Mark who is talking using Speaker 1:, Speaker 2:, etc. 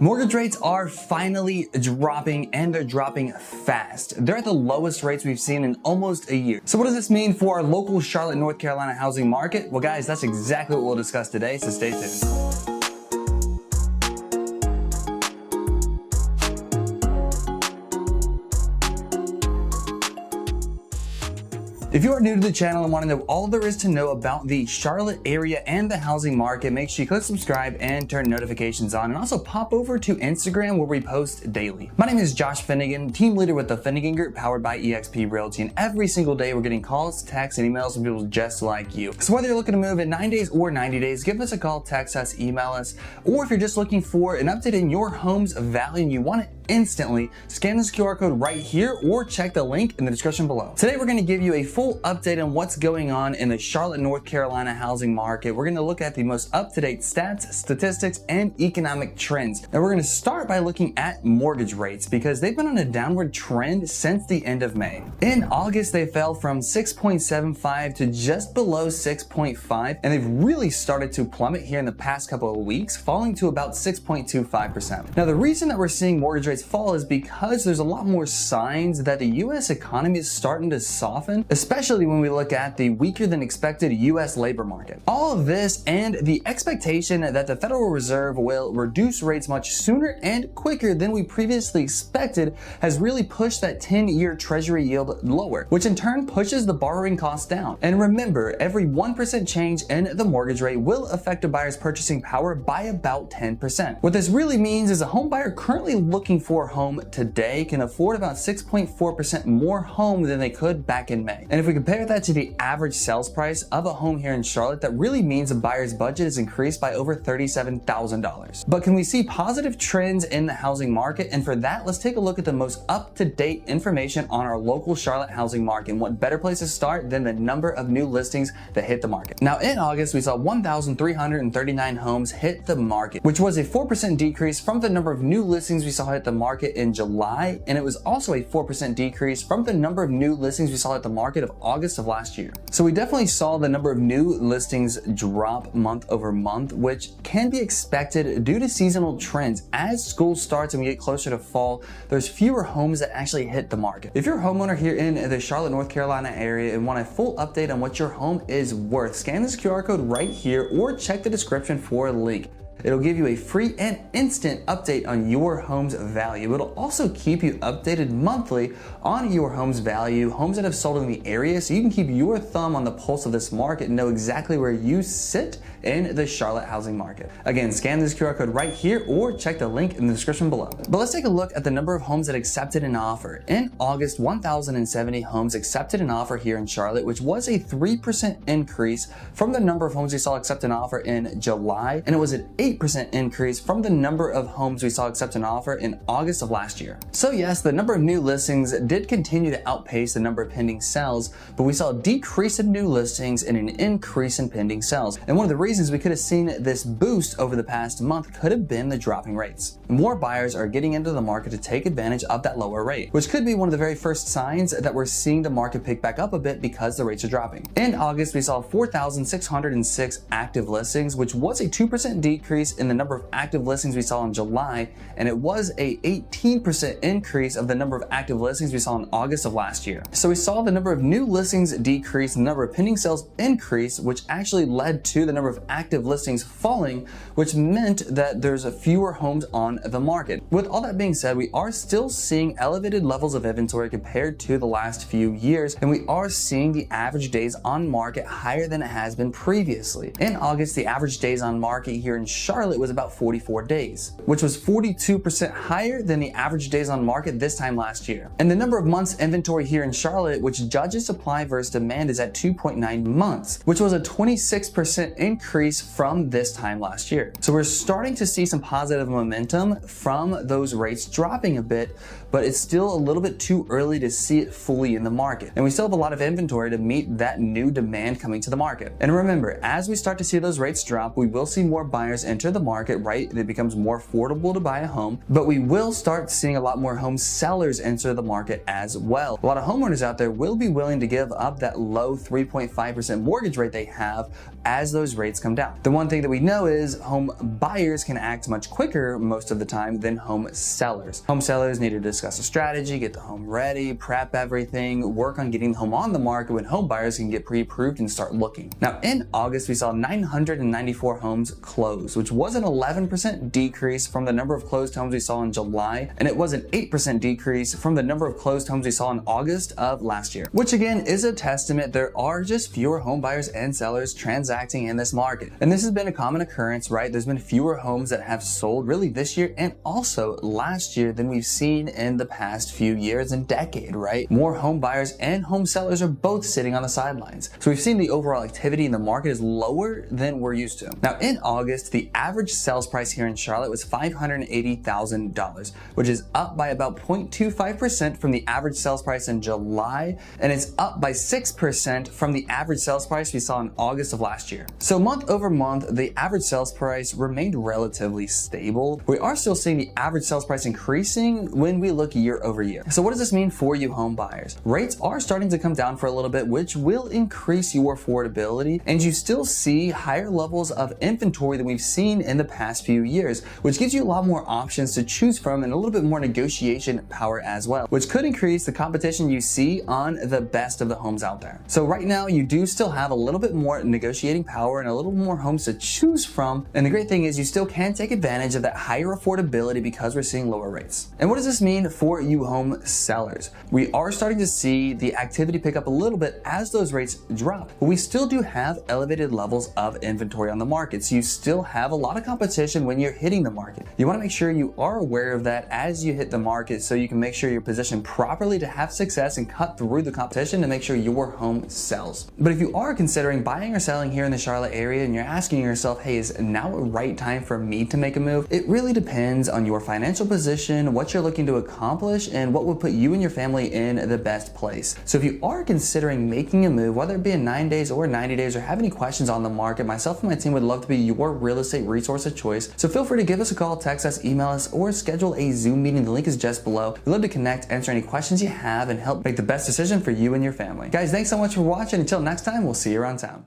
Speaker 1: Mortgage rates are finally dropping, and they're dropping fast. They're at the lowest rates we've seen in almost a year. So what does this mean for our local Charlotte, North Carolina housing market? Well guys, that's exactly what we'll discuss today, so stay tuned. If you are new to the channel and want to know all there is to know about the Charlotte area and the housing market, make sure you click subscribe and turn notifications on, and also pop over to Instagram where we post daily. My name is Josh Finigan, team leader with the Finigan Group powered by eXp Realty, and every single day we're getting calls, texts, and emails from people just like you. So whether you're looking to move in 9 days or 90 days, give us a call, text us, email us, or if you're just looking for an update in your home's value and you want it instantly, scan this QR code right here or check the link in the description below. Today we're going to give you a full update on what's going on in the Charlotte, North Carolina housing market. We're going to look at the most up-to-date stats, statistics, and economic trends. And we're going to start by looking at mortgage rates because they've been on a downward trend since the end of May. In August, they fell from 6.75 to just below 6.5, and they've really started to plummet here in the past couple of weeks, falling to about 6.25%. Now, the reason that we're seeing mortgage rates fall is because there's a lot more signs that the US economy is starting to soften, especially when we look at the weaker than expected US labor market. All of this and the expectation that the Federal Reserve will reduce rates much sooner and quicker than we previously expected has really pushed that 10-year Treasury yield lower, which in turn pushes the borrowing costs down. And remember, every 1% change in the mortgage rate will affect a buyer's purchasing power by about 10%. What this really means is a home buyer currently looking for a home today can afford about 6.4% more home than they could back in May. And if we compare that to the average sales price of a home here in Charlotte, that really means a buyer's budget is increased by over $37,000. But can we see positive trends in the housing market? And for that, let's take a look at the most up-to-date information on our local Charlotte housing market. And what better place to start than the number of new listings that hit the market. Now in August, we saw 1,339 homes hit the market, which was a 4% decrease from the number of new listings we saw hit the market in July, and it was also a 4% decrease from the number of new listings we saw at the market of August of last year. So we definitely saw the number of new listings drop month over month, which can be expected due to seasonal trends. As school starts and we get closer to fall, there's fewer homes that actually hit the market. If you're a homeowner here in the Charlotte, North Carolina area and want a full update on what your home is worth, scan this QR code right here or check the description for a link. It'll give you a free and instant update on your home's value. It'll also keep you updated monthly on your home's value, homes that have sold in the area, so you can keep your thumb on the pulse of this market and know exactly where you sit in the Charlotte housing market. Again, scan this QR code right here or check the link in the description below. But let's take a look at the number of homes that accepted an offer. In August, 1,070 homes accepted an offer here in Charlotte, which was a 3% increase from the number of homes we saw accept an offer in July, and it was an 8% increase from the number of homes we saw accept an offer in August of last year. So yes, the number of new listings did continue to outpace the number of pending sales, but we saw a decrease in new listings and an increase in pending sales. And one of the reasons we could have seen this boost over the past month could have been the dropping rates. More buyers are getting into the market to take advantage of that lower rate, which could be one of the very first signs that we're seeing the market pick back up a bit because the rates are dropping. In August, we saw 4,606 active listings, which was a 2% decrease in the number of active listings we saw in July, and it was a 18% increase of the number of active listings we saw in August of last year. So we saw the number of new listings decrease, the number of pending sales increase, which actually led to the number of active listings falling, which meant that there's fewer homes on the market. With all that being said, we are still seeing elevated levels of inventory compared to the last few years, and we are seeing the average days on market higher than it has been previously. In August, the average days on market here in Charlotte was about 44 days, which was 42% higher than the average days on market this time last year. And the number of months inventory here in Charlotte, which judges supply versus demand, is at 2.9 months, which was a 26% increase from this time last year. So we're starting to see some positive momentum from those rates dropping a bit, but it's still a little bit too early to see it fully in the market. And we still have a lot of inventory to meet that new demand coming to the market. And remember, as we start to see those rates drop, we will see more buyers enter enter the market, right? It becomes more affordable to buy a home, but we will start seeing a lot more home sellers enter the market as well. A lot of homeowners out there will be willing to give up that low 3.5% mortgage rate they have as those rates come down. The one thing that we know is home buyers can act much quicker most of the time than home sellers. Home sellers need to discuss a strategy, get the home ready, prep everything, work on getting the home on the market when home buyers can get pre-approved and start looking. Now in August, we saw 994 homes close, which was an 11% decrease from the number of closed homes we saw in July, and it was an 8% decrease from the number of closed homes we saw in August of last year, which again is a testament there are just fewer home buyers and sellers transacting in this market. And this has been a common occurrence, right? There's been fewer homes that have sold really this year and also last year than we've seen in the past few years and decade, right? More home buyers and home sellers are both sitting on the sidelines. So we've seen the overall activity in the market is lower than we're used to. Now in August, the average sales price here in Charlotte was $580,000, which is up by about 0.25% from the average sales price in July, and it's up by 6% from the average sales price we saw in August of last year. So month over month, the average sales price remained relatively stable. We are still seeing the average sales price increasing when we look year over year. So what does this mean for you home buyers? Rates are starting to come down for a little bit, which will increase your affordability, and you still see higher levels of inventory than we've seen in the past few years, which gives you a lot more options to choose from and a little bit more negotiation power as well, which could increase the competition you see on the best of the homes out there. So right now you do still have a little bit more negotiating power and a little more homes to choose from, and the great thing is you still can take advantage of that higher affordability because we're seeing lower rates. And what does this mean for you home sellers? We are starting to see the activity pick up a little bit as those rates drop, but we still do have elevated levels of inventory on the market, so you still have a lot of competition when you're hitting the market. You want to make sure you are aware of that as you hit the market so you can make sure you're positioned properly to have success and cut through the competition to make sure your home sells. But if you are considering buying or selling here in the Charlotte area and you're asking yourself, hey, is now a right time for me to make a move? It really depends on your financial position, what you're looking to accomplish, and what would put you and your family in the best place. So if you are considering making a move, whether it be in 9 days or 90 days, or have any questions on the market, myself and my team would love to be your real estate resource of choice. So feel free to give us a call, text us, email us, or schedule a Zoom meeting. The link is just below. We'd love to connect, answer any questions you have, and help make the best decision for you and your family. Guys, thanks so much for watching. Until next time, we'll see you around town.